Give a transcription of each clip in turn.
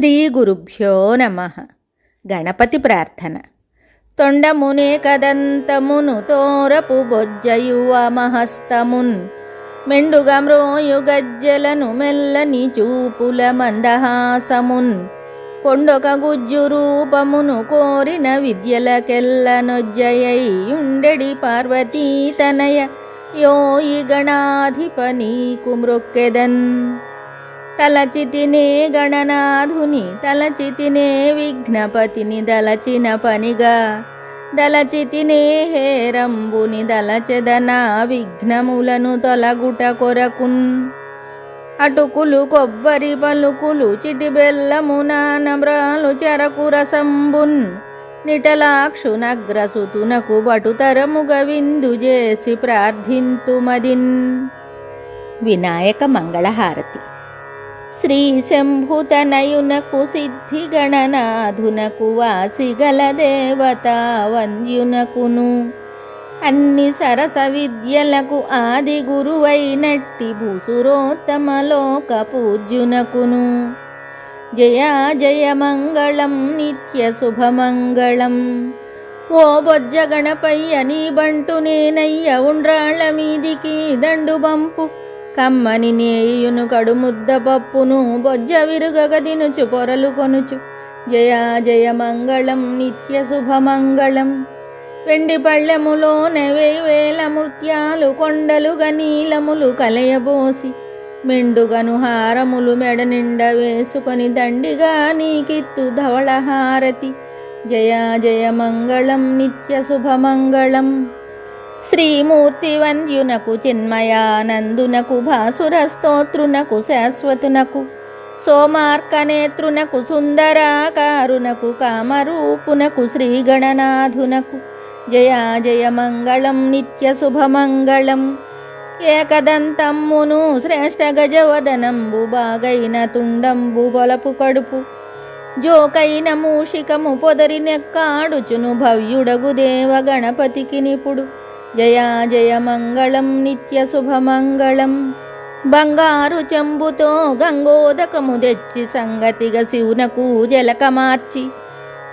శ్రీ గురుభ్యో నమః. గణపతి ప్రార్థన. తొండమునే కదంతమును తోరపు బొజ్జయువ మహస్తమున్ మెండుగా మ్రోయు గజ్జలను మెల్లని చూపుల మందహాసమున్ కొండొక గుజ్జు రూపమును కోరిన విద్యలకెల్ల నొజ్జయై ఉండెడి పార్వతీ తనయ యోయి గణాధిప నీకు మృక్కెదన్. తలచితినే గణనాథుని తలచితినే విఘ్నపతిని దలచిన పనిగా దలచితినే హేరంబుని దలచెదనా విఘ్నములను తొలగుట కొరకున్. అటుకులు కొబ్బరి పలుకులు చిటి బెల్లము నానమ్రాలు చెరకు రసంబున్ నిటలాక్షు నగ్రసుతునకు బటుతరముగ విందు చేసి ప్రార్థింతుమదిన్. వినాయక మంగళహారతి. శ్రీ శంభుతనయునకు సిద్ధి గణనాథునకు వాసిగల దేవతా వంద్యునకును అన్ని సరస విద్యలకు ఆది గురువైనట్టి భూసురోత్తమలోక పూజ్యునకును జయా జయ మంగళం నిత్య శుభమంగళం. ఓ బొజ్జ గణపయ్య నీ బంటు నేనయ్య ఉండ్రాళ్ళ మీదికి దండు బంపు కమ్మని నేయును కడుముద్ద పప్పును బొజ్జ విరుగగ తినుచు పొరలు కొనుచు జయా జయ మంగళం నిత్య శుభమంగళం. వెండి పళ్ళెములోనే వేల ముత్యాలు కొండలుగా నీలములు కలయబోసి మెండుగను హారములు మెడ నిండ వేసుకొని దండిగా నీకిత్తు ధవళహారతి జయా జయ మంగళం నిత్య శుభమంగళం. శ్రీమూర్తి వంద్యునకు చిన్మయానందునకు భాసుర స్తోత్రునకు శాశ్వతునకు సోమార్కనేత్రునకు సుందరాకారునకు కామరూపునకు శ్రీగణనాథునకు జయా జయ మంగళం నిత్య శుభమంగళం. ఏకదంతమ్మును శ్రేష్ఠ గజవదనంబు బాగైన తుండంబు బొలపు కడుపు జోకైన మూషికము పొదరి నెక్కాడుచును భవ్యుడగు దేవ గణపతికి నిపుడు జయా జయ మంగళం నిత్య శుభమంగళం. బంగారు చెంబుతో గంగోదకము తెచ్చి సంగతిగా శివునకు జలక మార్చి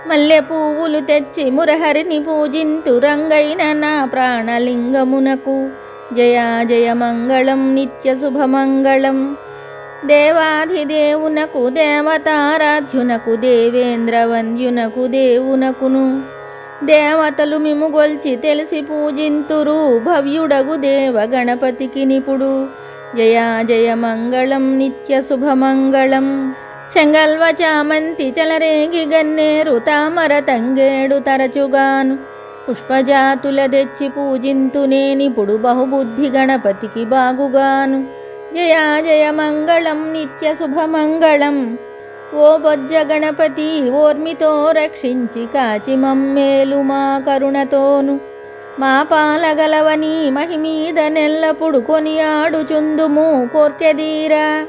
మల్లె పువ్వులు తెచ్చి మురహరిని పూజింతు రంగైన నా ప్రాణలింగమునకు జయా జయ మంగళం నిత్య శుభమంగళం. దేవాధిదేవునకు దేవతారాధ్యునకు దేవేంద్ర వంద్యునకు దేవునకును దేవతలు మిము గొల్చి తెలిసి పూజింతురు భవ్యుడగు దేవ గణపతికి నిపుడు జయా జయ మంగళం నిత్య శుభమంగళం. చెంగల్వ చామంతి చలరేగి గన్నేరు తామర తంగేడు తరచుగాను పుష్పజాతుల తెచ్చి పూజింతునే నిపుడు బహుబుద్ధి గణపతికి బాగుగాను జయా జయ మంగళం నిత్య శుభమంగళం. ఓ బొజ్జ గణపతి ఓర్మితో రక్షించి కాచి మమ్మేలు మా కరుణతోను మా పాలగలవని మహిమీద నెల్లపుడు కొనియాడుచుందుము కోర్కెదీరా.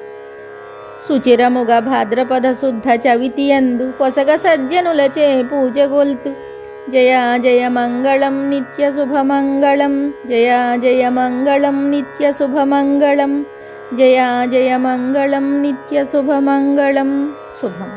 సుచిరముగా భాద్రపద శుద్ధ చవితియందు పొసగ సజ్జనులచే పూజగొల్తు జయా జయ మంగళం నిత్య శుభమంగళం. జయా జయ మంగళం నిత్య శుభమంగళం. జయా జయ మంగళం నిత్య శుభమంగళం. శుభం.